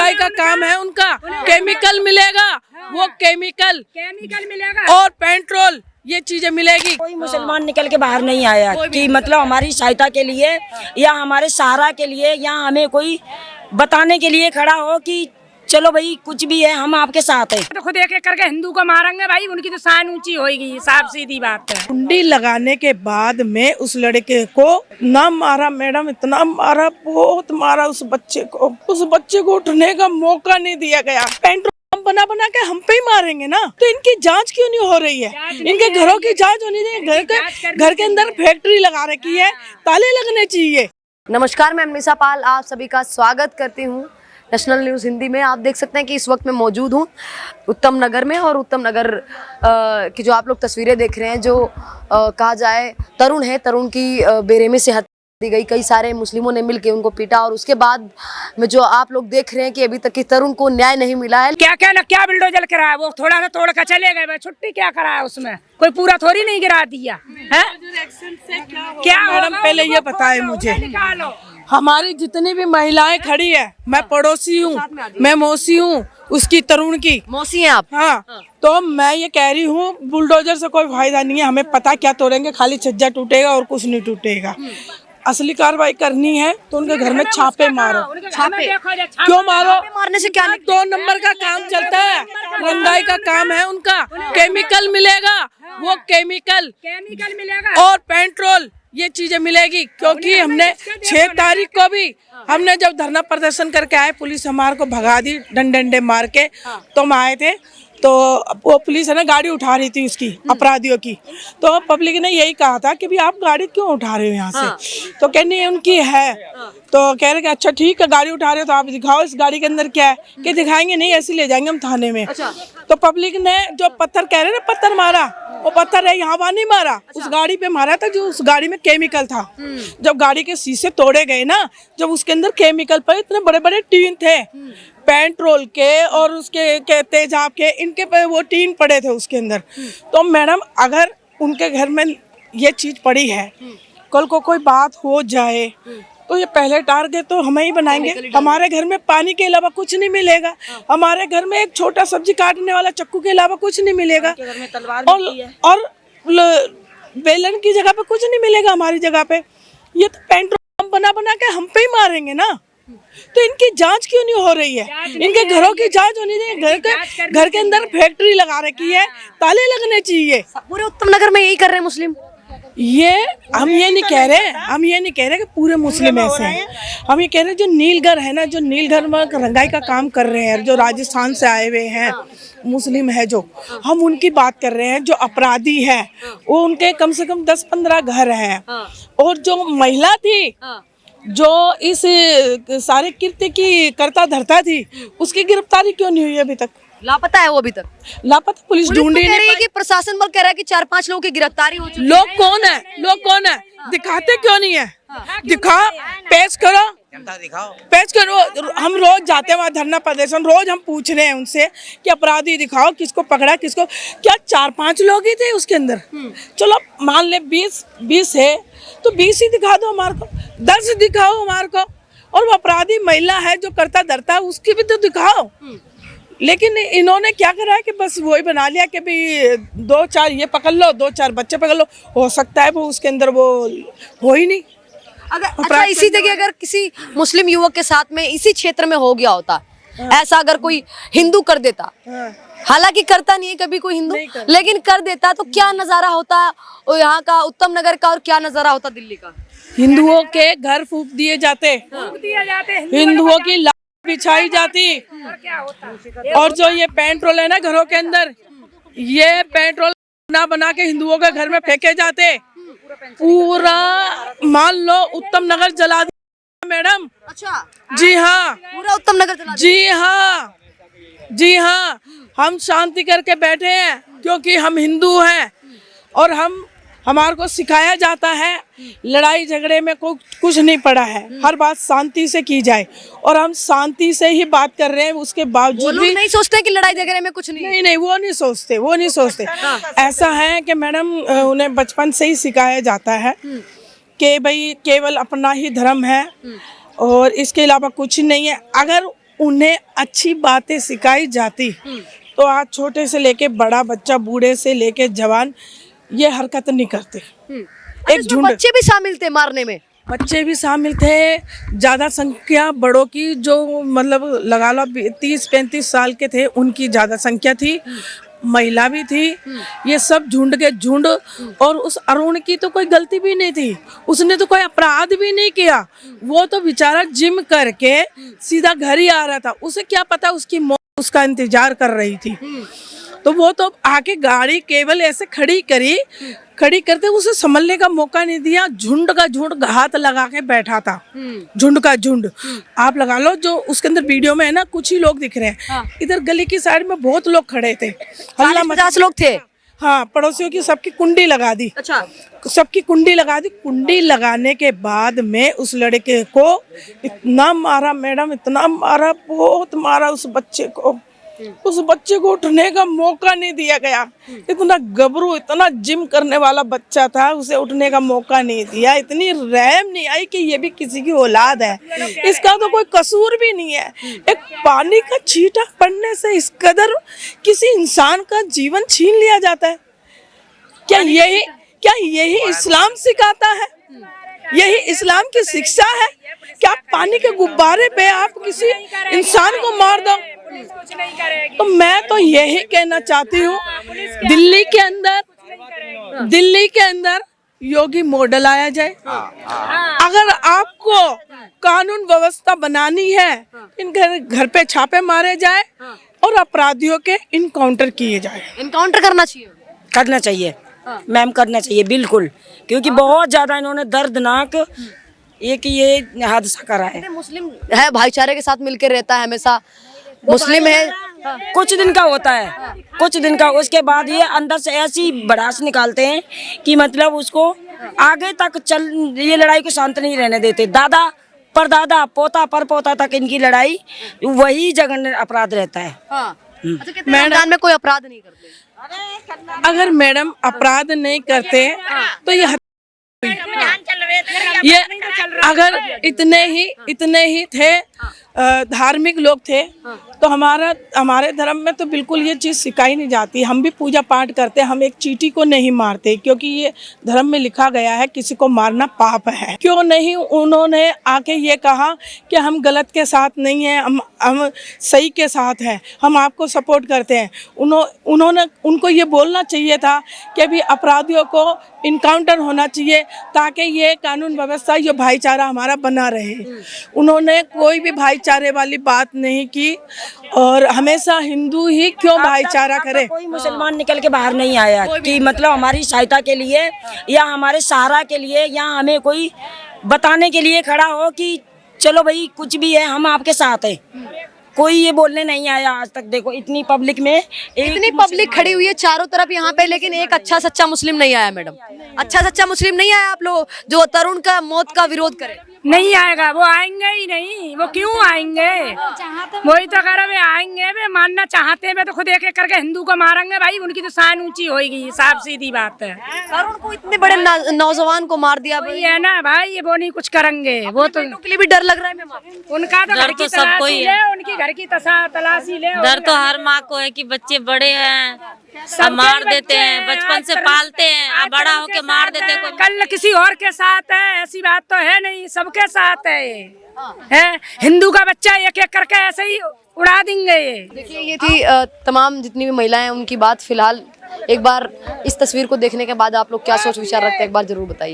रंगाई का काम है उनका। केमिकल मिलेगा, वो केमिकल मिलेगा और पेट्रोल, ये चीजें मिलेगी। कोई मुसलमान निकल के बाहर नहीं आया कि मतलब हमारी सहायता के लिए या हमारे सहारा के लिए या हमें कोई बताने के लिए खड़ा हो कि चलो भाई कुछ भी है हम आपके साथ हैं। तो खुद एक एक करके हिंदू को मारेंगे भाई, उनकी तो शान ऊंची होगी, साफ सीधी बात है। कुंडी लगाने के बाद में उस लड़के को ना मारा मैडम, इतना मारा, बहुत मारा उस बच्चे को उठने का मौका नहीं दिया गया। पेट्रोल बना बना के हम पे ही मारेंगे ना, तो इनकी जांच क्यों नहीं हो रही है? इनके घरों की जांच होनी चाहिए। घर के अंदर फैक्ट्री लगा रखी है, ताले लगने चाहिए। नमस्कार, मैं अमनीसा पाल आप सभी का स्वागत करती हूँ नेशनल न्यूज़ हिंदी में। आप देख सकते हैं कि इस वक्त मैं मौजूद हूँ उत्तम नगर में, और उत्तम नगर की जो आप लोग तस्वीरें देख रहे हैं, जो कहा जाए तरुण की बेरहमी से हत्या दी गई। कई सारे मुस्लिमों ने मिलकर उनको पीटा, और उसके बाद में जो आप लोग देख रहे हैं कि अभी तक कि तरुण को न्याय नहीं मिला है। क्या बिल्डोजर कराया, वो थोड़ा सा तोड़ कर चले गए, छुट्टी क्या कराया उसमें, कोई पूरा थोड़ी नहीं गिरा दिया है। क्या मैडम पहले ये बताए मुझे, हमारी जितनी भी महिलाएं खड़ी है, मैं पड़ोसी हूँ, मैं मौसी हूँ उसकी, तरुण की मौसी हैं आप? हाँ, तो मैं ये कह रही हूँ बुलडोजर से कोई फायदा नहीं है। हमें पता क्या तोड़ेंगे, खाली छज्जा टूटेगा और कुछ नहीं टूटेगा। असली कार्रवाई करनी है तो उनके घर में छापे मारो। छापे क्यों मारो? मारने से क्या? 2 नंबर का काम चलता है, रंगाई का काम है उनका। केमिकल मिलेगा, वो केमिकल मिलेगा और पेट्रोल, ये चीजें मिलेगी। क्योंकि हमने 6 तारीख को भी हमने जब धरना प्रदर्शन करके आए, पुलिस हमारे को भगा दी डंडे मार के। तो हम आए थे तो वो पुलिस है ना गाड़ी उठा रही थी उसकी, अपराधियों की। तो पब्लिक ने यही कहा था कि भी आप गाड़ी क्यों उठा रहे हो यहाँ से? तो कहनी उनकी है। तो कह रहे कि अच्छा ठीक है, गाड़ी उठा रहे हो तो आप दिखाओ इस गाड़ी के अंदर क्या है। कि दिखाएंगे नहीं, ऐसे ले जाएंगे हम थाने में। तो पब्लिक ने जो पत्थर कह रहे ना, पत्थर मारा, वो पत्थर है यहाँ वहाँ नहीं मारा, उस गाड़ी पे मारा था, जो उस गाड़ी में केमिकल था। जब गाड़ी के शीशे तोड़े गए ना, जब उसके अंदर केमिकल पर इतने बड़े बड़े टीन थे पेट्रोल के और उसके तेजाब के, इनके पे वो टीन पड़े थे उसके अंदर। तो मैडम अगर उनके घर में ये चीज पड़ी है, कल को कोई बात हो जाए तो ये पहले टारगेट तो हमें ही बनाएंगे। हमारे घर में पानी के अलावा कुछ नहीं मिलेगा, हमारे घर में एक छोटा सब्जी काटने वाला चक्कू के अलावा कुछ नहीं मिलेगा, और बेलन की जगह पे कुछ नहीं मिलेगा हमारी जगह पे। ये तो पेट्रोल बना बना के हम पे ही मारेंगे ना, तो इनकी जांच क्यों नहीं हो रही है? इनके घरों की जांच होनी चाहिए। घर के अंदर फैक्ट्री लगा रखी है, ताले लगने चाहिए। पूरे उत्तम नगर में यही कर रहे हैं मुस्लिम। हम ये नहीं कह रहे कि पूरे मुस्लिम ऐसे हैं। हम ये कह रहे हैं जो नीलघर है ना, जो नीलघर में रंगाई का काम कर रहे हैं, जो राजस्थान से आए हुए हैं मुस्लिम है, जो हम उनकी बात कर रहे हैं। जो अपराधी है वो उनके कम से कम 10-15 घर हैं। और जो महिला थी जो इस सारे कृत्य की करता धरता थी, उसकी गिरफ्तारी क्यों नहीं हुई अभी तक? लापता है वो अभी तक। लापता, पुलिस ढूंढ रही है कि प्रशासन बल कह रहा है कि 4-5 लोगों की गिरफ्तारी हो चुकी है। लोग कौन है? दिखाते क्यों नहीं है? दिखा, पेश करो, पेश करो। हम रोज जाते हैं वहाँ धरना प्रदर्शन, रोज हम पूछ रहे हैं उनसे कि अपराधी दिखाओ, किसको पकड़ा, किसको। क्या 4-5 लोग ही थे उसके अंदर? चलो मान ले 20 है तो 20 ही दिखा दो हमारे को, 10 दिखाओ हमारे को। और वो अपराधी महिला है जो करता धरता है, उसकी भी तो दिखाओ। लेकिन इन्होंने क्या करा है कि बस वही बना लिया कि भाई 2-4 ये पकड़ लो, 2-4 बच्चे पकड़ लो। हो सकता है वो उसके अंदर वो हो ही नहीं। अच्छा, इसी जगह अगर किसी मुस्लिम युवक के साथ में इसी क्षेत्र में हो गया होता ऐसा, अगर कोई हिंदू कर देता, हालांकि करता नहीं है कभी कोई हिंदू, लेकिन कर देता, तो क्या नजारा होता यहाँ का उत्तम नगर का, और क्या नजारा होता दिल्ली का? हिंदुओं के घर फूंक दिए जाते, हिंदुओं की लाश बिछाई जाती, और जो ये पेट्रोल है ना घरों के अंदर, ये पेट्रोल बना के हिंदुओं के घर में फेंके जाते। पूरा मान लो उत्तम नगर जला दिया मैडम। अच्छा, जी हाँ, पूरा उत्तम नगर जला दिया। जी हाँ, हम शांति करके बैठे हैं क्योंकि हम हिंदू हैं, और हमारे को सिखाया जाता है लड़ाई झगड़े में कुछ नहीं पड़ा है, हर बात शांति से की जाए, और हम शांति से ही बात कर रहे हैं। उसके बावजूद भी नहीं सोचते कि लड़ाई झगड़े में कुछ नहीं, वो नहीं सोचते। ऐसा है कि मैडम उन्हें बचपन से ही सिखाया जाता है कि भाई केवल अपना ही धर्म है और इसके अलावा कुछ नहीं है। अगर उन्हें अच्छी बातें सिखाई जाती तो आज छोटे से लेके बड़ा बच्चा, बूढ़े से लेके जवान ये हरकत नहीं करते। एक इसमें झुंड बच्चे भी शामिल थे मारने में। बच्चे भी शामिल थे, ज़्यादा संख्या बड़ों की, जो मतलब लगा लो 30-35 साल के थे उनकी ज़्यादा संख्या थी, महिला भी थी। ये सब झुंड के झुंड। और उस अरुण की तो कोई गलती भी नहीं थी, उसने तो कोई अपराध भी नहीं किया। वो तो बेचारा जिम करके सीधा घर ही आ रहा था, उसे क्या पता उसकी मौत उसका इंतजार कर रही थी। तो वो तो आके गाड़ी केवल ऐसे खड़ी करते उसे संभलने का मौका नहीं दिया। झुंड का झुंड हाथ लगा के बैठा था, झुंड का झुंड। आप लगा लो, जो उसके अंदर वीडियो में है ना, कुछ ही लोग दिख रहे हैं। इधर गली की साइड में बहुत लोग खड़े थे, 40-50 लोग थे। हाँ, पड़ोसियों की सबकी कुंडी लगा दी। अच्छा, सबकी कुंडी लगा दी। कुंडी लगाने के बाद में उस लड़के को इतना मारा मैडम, इतना मारा, बहुत मारा उस बच्चे को। उस बच्चे को उठने का मौका नहीं दिया गया। इतना गबरू, इतना जिम करने वाला बच्चा था, उसे उठने का मौका नहीं दिया। इतनी रहम नहीं आई कि ये भी किसी की औलाद है, इसका तो कोई कसूर भी नहीं है। एक पानी का छींटा पड़ने से इस कदर किसी इंसान का जीवन छीन लिया जाता है। क्या यही इस्लाम सिखाता है? यही इस्लाम की शिक्षा है? क्या पानी के गुब्बारे पे आप किसी इंसान को मार दो? तो मैं तो यही कहना चाहती हूँ, दिल्ली के अंदर योगी मॉडल आया जाए। अगर आपको कानून व्यवस्था बनानी है, इनके घर पे छापे मारे जाए और अपराधियों के इनकाउंटर किए जाए। इनकाउंटर करना चाहिए। मैम करना चाहिए बिल्कुल, क्योंकि बहुत ज्यादा इन्होंने दर्दनाक एक ये हादसा करा है। मुस्लिम है, भाईचारे के साथ मिलकर रहता है हमेशा, मुस्लिम है। कुछ दिन का होता है, कुछ दिन का, उसके बाद ये अंदर से ऐसी भड़ास निकालते हैं कि मतलब उसको आगे तक ये लड़ाई को शांत नहीं रहने देते। दादा परदादा पोता परपोता तक इनकी लड़ाई वही जघन्य अपराध रहता है। अच्छा, कितने रमजान में कोई अपराध नहीं करते? अगर मैडम अपराध नहीं करते तो ये अगर इतने ही थे धार्मिक लोग थे तो हमारे धर्म में तो बिल्कुल ये चीज़ सिखाई नहीं जाती। हम भी पूजा पाठ करते, हम एक चींटी को नहीं मारते, क्योंकि ये धर्म में लिखा गया है किसी को मारना पाप है। क्यों नहीं उन्होंने आके ये कहा कि हम गलत के साथ नहीं हैं, हम सही के साथ हैं, हम आपको सपोर्ट करते हैं। उनको ये बोलना चाहिए था कि अभी अपराधियों को इनकाउंटर होना चाहिए, ताकि ये कानून व्यवस्था, ये भाईचारा हमारा बना रहे। उन्होंने कोई भी भाईचारे वाली बात नहीं की, और हमेशा हिंदू ही क्यों भाईचारा करे। कोई मुसलमान निकल के बाहर नहीं आया कि मतलब हमारी सहायता के लिए या हमारे सहारा के लिए या हमें कोई बताने के लिए खड़ा हो कि चलो भाई कुछ भी है हम आपके साथ हैं। कोई ये बोलने नहीं आया आज तक। देखो इतनी पब्लिक में इतनी पब्लिक खड़ी हुई है चारों तरफ यहाँ पे, लेकिन एक अच्छा सच्चा मुस्लिम नहीं आया मैडम। अच्छा सच्चा मुस्लिम नहीं आया आप लोग जो तरुण का मौत का विरोध करे। नहीं आएगा, वो आएंगे ही नहीं। वो क्यों आएंगे? वही तो कह रहे आएंगे, वे मानना चाहते हैं तो खुद एक एक करके हिंदू को मारेंगे भाई, उनकी तो शान ऊंची होगी। साफ सीधी बात है। तरुण को इतने बड़े नौजवान को मार दिया वही है ना भाई, ये वो नहीं कुछ करेंगे। वो तो के लिए भी डर लग रहा है मैम। उनका तो घर की तलाशी ले, उनकी घर की तलाशी ले। डर तो हर माँ को है कि बच्चे बड़े हैं, सब मार देते हैं, बचपन से पालते हैं, अब बड़ा होके मार देते हैं। कल किसी और के साथ है, ऐसी बात तो है नहीं, सबके साथ है ये। है हिंदू का बच्चा एक एक करके ऐसे ही उड़ा देंगे ये। देखिए ये थी तमाम जितनी भी महिलाएं उनकी बात। फिलहाल एक बार इस तस्वीर को देखने के बाद आप लोग क्या सोच विचार रखते हैं, एक बार जरूर बताइए।